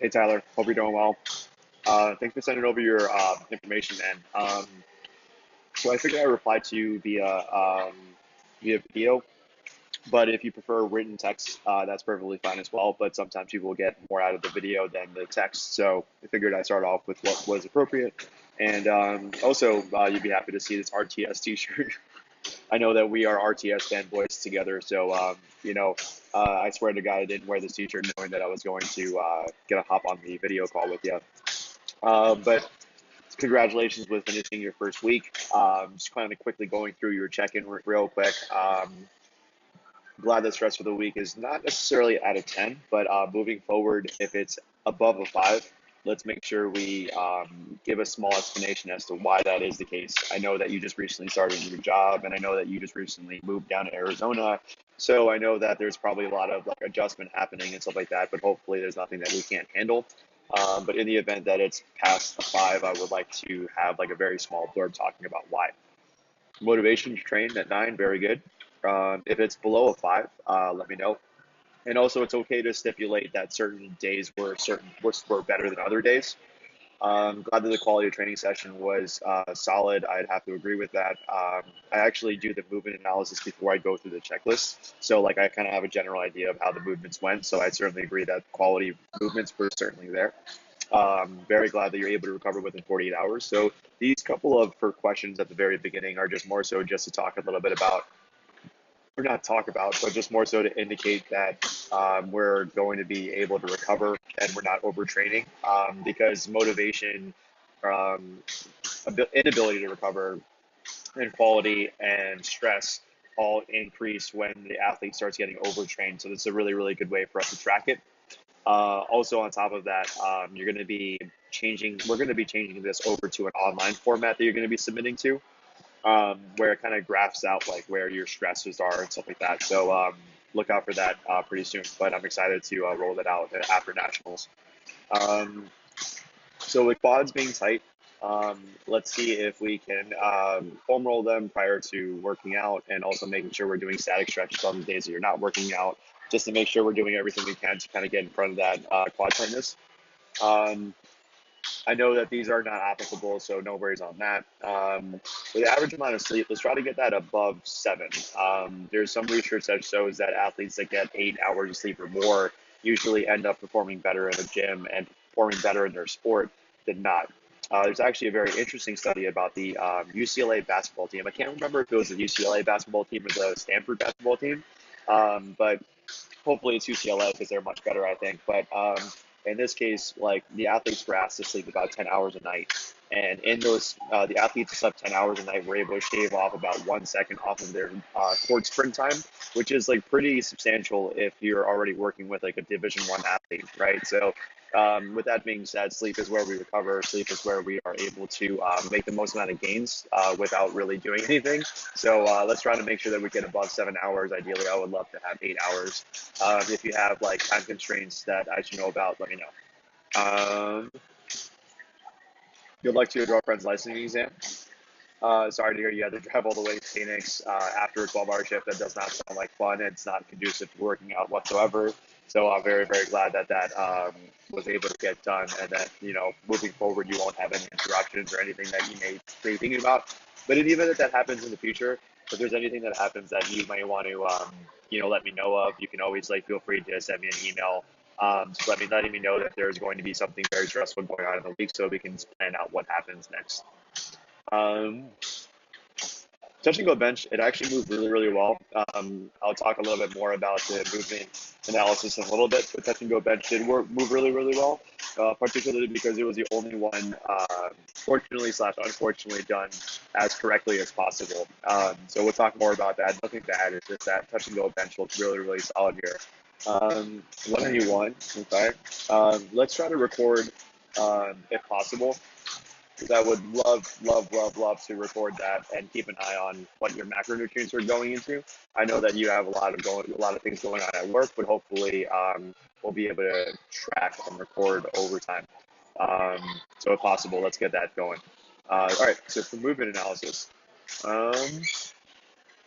Hey Tyler, hope you're doing well. Thanks for sending over your information, man. So I figured I'd reply to you via video, but if you prefer written text, that's perfectly fine as well. But sometimes people get more out of the video than the text, so I figured I'd start off with what was appropriate. And also, you'd be happy to see this RTS T-shirt. I know that we are RTS fanboys together, so I swear to God, I didn't wear this T-shirt knowing that I was going to get a hop on the video call with you. But congratulations with finishing your first week. Just kind of quickly going through your check-in real quick. Glad that stress for the week is not necessarily out of 10, but moving forward, if it's above a 5, let's make sure we give a small explanation as to why that is the case. I know that you just recently started your job, and I know that you just recently moved down to Arizona. So I know that there's probably a lot of like adjustment happening and stuff like that, but hopefully there's nothing that we can't handle. But in the event that it's past a 5, I would like to have like a very small blurb talking about why. Motivation to train at 9, very good. If it's below a 5, let me know. And also, it's okay to stipulate that certain days were better than other days. Glad that the quality of training session was solid. I'd have to agree with that. I actually do the movement analysis before I go through the checklist. So like I kind of have a general idea of how the movements went. So I certainly agree that quality movements were certainly there. Very glad that you're able to recover within 48 hours. So these couple of for questions at the very beginning are just more so just to talk a little bit about, or not talk about, but just more so to indicate that we're going to be able to recover and we're not overtraining, because motivation, um, inability to recover, and quality and stress all increase when the athlete starts getting overtrained. So this is a really, really good way for us to track it. Also, on top of that, we're going to be changing this over to an online format that you're going to be submitting to, where it kind of graphs out like where your stresses are and stuff like that. So look out for that pretty soon. But I'm excited to roll that out after nationals. Um, so with quads being tight, let's see if we can foam roll them prior to working out, and also making sure we're doing static stretches on the days that you're not working out, just to make sure we're doing everything we can to kind of get in front of that quad tightness. Um, I know that these are not applicable, so no worries on that. With the average amount of sleep, let's try to get that above 7. There's some research that shows that athletes that get 8 hours of sleep or more usually end up performing better in the gym and performing better in their sport than not. There's actually a very interesting study about the UCLA basketball team. I can't remember if it was the UCLA basketball team or the Stanford basketball team, but hopefully it's UCLA because they're much better, I think. But in this case, like the athletes were asked to sleep about 10 hours a night. And in those, the athletes who slept 10 hours a night were able to shave off about 1 second off of their court sprint time, which is like pretty substantial if you're already working with like a Division 1 athlete, right? So with that being said, sleep is where we recover. Sleep is where we are able to make the most amount of gains without really doing anything. So let's try to make sure that we get above 7 hours. Ideally, I would love to have 8 hours. If you have like time constraints that I should know about, let me know. Good luck to your girlfriend's licensing exam. Sorry to hear you had to drive all the way to Phoenix after a 12-hour shift. That does not sound like fun. It's not conducive to working out whatsoever. So I'm very, very glad that was able to get done, and that, moving forward, you won't have any interruptions or anything that you may be thinking about. But in the event that that happens in the future, if there's anything that happens that you might want to, let me know of, you can always feel free to send me an email. Just letting me know that there's going to be something very stressful going on in the week, so we can plan out what happens next. Um, Touch and go bench, it actually moved really, really well. I'll talk a little bit more about the movement analysis in a little bit, but touch and go bench did move really, really well, particularly because it was the only one, fortunately slash unfortunately, done as correctly as possible. So we'll talk more about that. Nothing bad, it's just that touch and go bench looks really, really solid here. 191, okay. Let's try to record, if possible, because I would love to record that and keep an eye on what your macronutrients are going into. I know that you have a lot of things going on at work, but hopefully we'll be able to track and record over time. So if possible, let's get that going. All right, so for movement analysis, all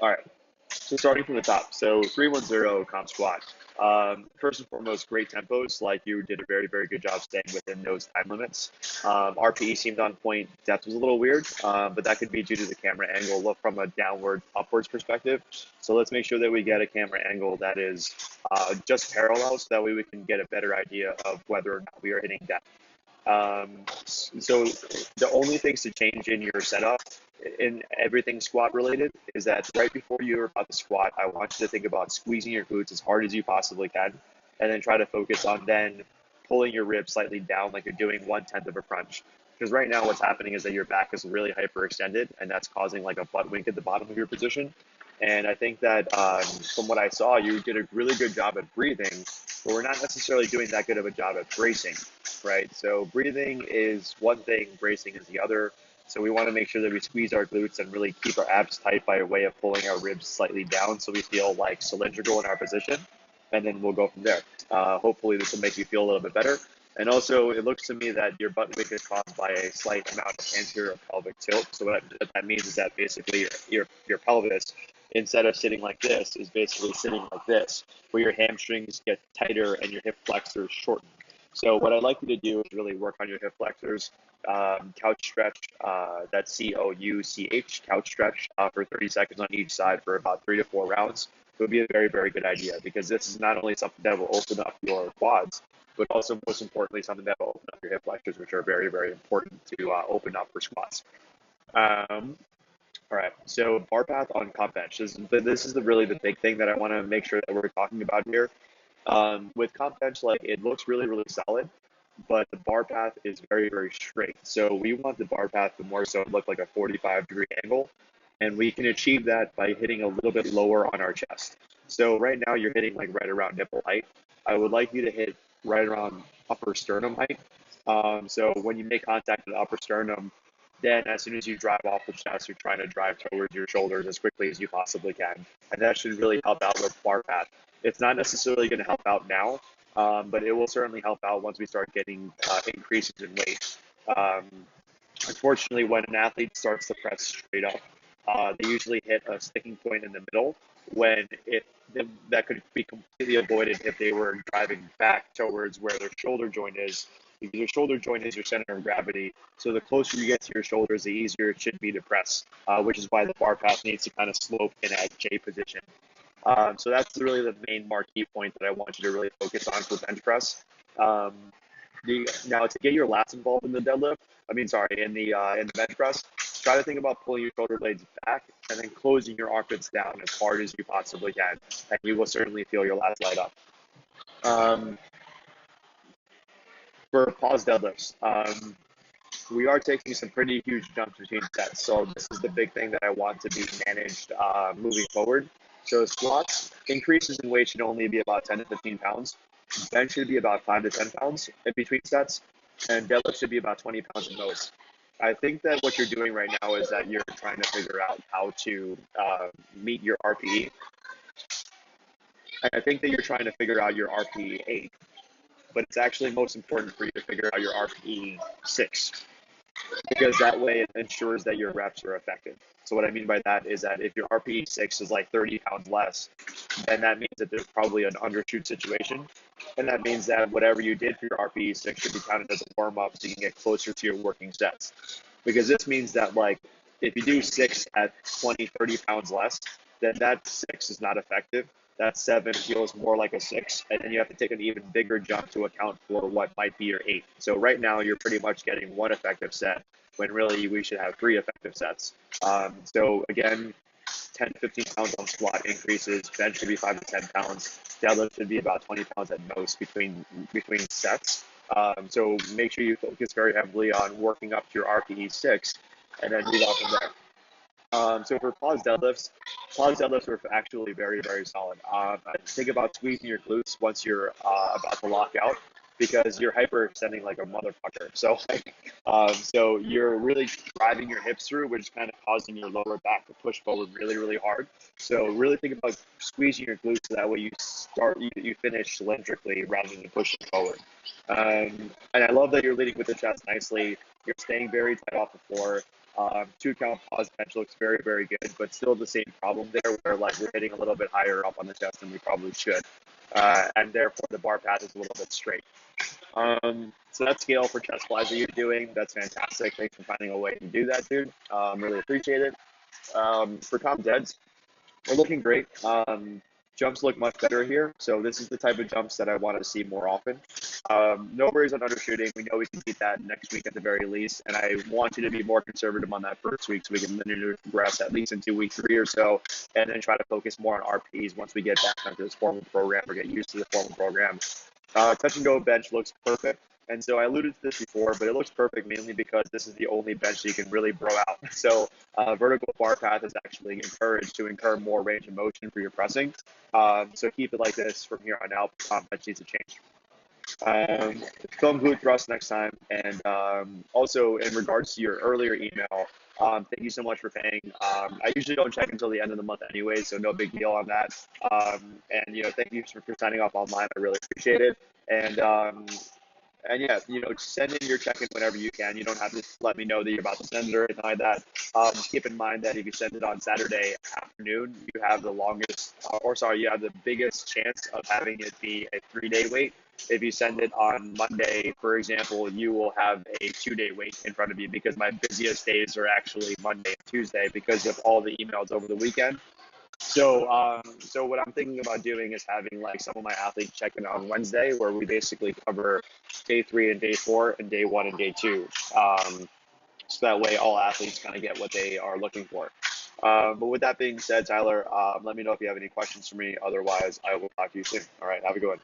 right. So starting from the top, so 310 comp squat. First and foremost, great tempos. Like you did a very, very good job staying within those time limits. RPE seemed on point. Depth was a little weird, but that could be due to the camera angle. Look from a downward, upwards perspective. So let's make sure that we get a camera angle that is just parallel, so that way we can get a better idea of whether or not we are hitting depth. So the only things to change in your setup in everything squat related is that right before you're about to squat, I want you to think about squeezing your glutes as hard as you possibly can, and then try to focus on then pulling your ribs slightly down like you're doing 1/10 of a crunch. Because right now what's happening is that your back is really hyperextended, and that's causing like a butt wink at the bottom of your position. And I think that from what I saw, you did a really good job at breathing, but we're not necessarily doing that good of a job at bracing, right? So breathing is one thing, bracing is the other. So we want to make sure that we squeeze our glutes and really keep our abs tight by way of pulling our ribs slightly down so we feel like cylindrical in our position, and then we'll go from there. Hopefully this will make you feel a little bit better. And also, it looks to me that your butt wink is caused by a slight amount of anterior pelvic tilt. So what that means is that basically your pelvis, instead of sitting like this, is basically sitting like this, where your hamstrings get tighter and your hip flexors shorten. So what I'd like you to do is really work on your hip flexors, couch stretch, that's COUCH, couch stretch for 30 seconds on each side for about 3 to 4 rounds. It would be a very, very good idea, because this is not only something that will open up your quads, but also most importantly, something that will open up your hip flexors, which are very, very important to open up for squats. Um, all right, so bar path on comp bench. This is really the big thing that I want to make sure that we're talking about here. With comp bench, like it looks really, really solid, but the bar path is very, very straight. So we want the bar path to more so look like a 45-degree angle, and we can achieve that by hitting a little bit lower on our chest. So right now you're hitting like right around nipple height. I would like you to hit right around upper sternum height. So when you make contact with the upper sternum, then as soon as you drive off the chest, you're trying to drive towards your shoulders as quickly as you possibly can. And that should really help out with bar path. It's not necessarily going to help out now, but it will certainly help out once we start getting increases in weight. Um, Unfortunately, when an athlete starts to press straight up, they usually hit a sticking point in the middle, when that could be completely avoided if they were driving back towards where their shoulder joint is, because your shoulder joint is your center of gravity. So the closer you get to your shoulders, the easier it should be to press, which is why the bar path needs to kind of slope in at J position. So that's really the main marquee point that I want you to really focus on for bench press. Um, Now, to get your lats involved in the deadlift, in the bench press, try to think about pulling your shoulder blades back and then closing your armpits down as hard as you possibly can, and you will certainly feel your lats light up. Um, for pause deadlifts, we are taking some pretty huge jumps between sets, so this is the big thing that I want to be managed moving forward. So squats, increases in weight should only be about 10 to 15 pounds. Bench should be about 5 to 10 pounds in between sets, and deadlift should be about 20 pounds at most. I think that what you're doing right now is that you're trying to figure out how to meet your RPE. And I think that you're trying to figure out your RPE 8, but it's actually most important for you to figure out your RPE 6, because that way it ensures that your reps are effective. So what I mean by that is that if your RPE 6 is like 30 pounds less, then that means that there's probably an undershoot situation. And that means that whatever you did for your RPE 6 should be counted as a warm up so you can get closer to your working sets. Because this means that like if you do 6 at 20, 30 pounds less, then that 6 is not effective. That 7 feels more like a 6, and then you have to take an even bigger jump to account for what might be your 8. So right now you're pretty much getting one effective set, when really we should have 3 effective sets. So again, 10 to 15 pounds on squat increases, bench should be 5 to 10 pounds, deadlift should be about 20 pounds at most between sets. So make sure you focus very heavily on working up to your RPE 6, and then move on from there. So for pause deadlifts are actually very, very solid. Think about squeezing your glutes once you're about to lock out, because you're hyperextending like a motherfucker. So you're really driving your hips through, which is kind of causing your lower back to push forward really, really hard. So really think about squeezing your glutes so that way you finish cylindrically rather than pushing forward. And I love that you're leading with the chest nicely. You're staying very tight off the floor. 2 count pause bench looks very, very good, but still the same problem there, where like we're hitting a little bit higher up on the chest than we probably should. and therefore the bar path is a little bit straight. So that scale for chest flies that you're doing, that's fantastic. Thanks for finding a way to do that, dude. Really appreciate it. For comp deads, we're looking great. Jumps look much better here, so this is the type of jumps that I want to see more often. No worries on undershooting. We know we can beat that next week at the very least, and I want you to be more conservative on that first week so we can linearly progress at least into week 3 or so, and then try to focus more on RPs once we get back into this formal program or get used to the formal program. Touch and go bench looks perfect. And so I alluded to this before, but it looks perfect mainly because this is the only bench that you can really bro out. So vertical bar path is actually encouraged to incur more range of motion for your pressing. So keep it like this from here on out. Bench needs to change. Film glute thrust next time. And also in regards to your earlier email, thank you so much for paying. I usually don't check until the end of the month anyway, so no big deal on that. And thank you for signing off online. I really appreciate it. And yeah, send in your check-in whenever you can. You don't have to let me know that you're about to send it or anything like that. Keep in mind that if you send it on Saturday afternoon, you have you have the biggest chance of having it be a 3-day wait. If you send it on Monday, for example, you will have a 2-day wait in front of you because my busiest days are actually Monday and Tuesday because of all the emails over the weekend. So what I'm thinking about doing is having like some of my athletes check in on Wednesday, where we basically cover day 3 and day 4 and day 1 and day 2. So that way all athletes kind of get what they are looking for. But with that being said, Tyler, let me know if you have any questions for me. Otherwise, I will talk to you soon. All right, have a good one.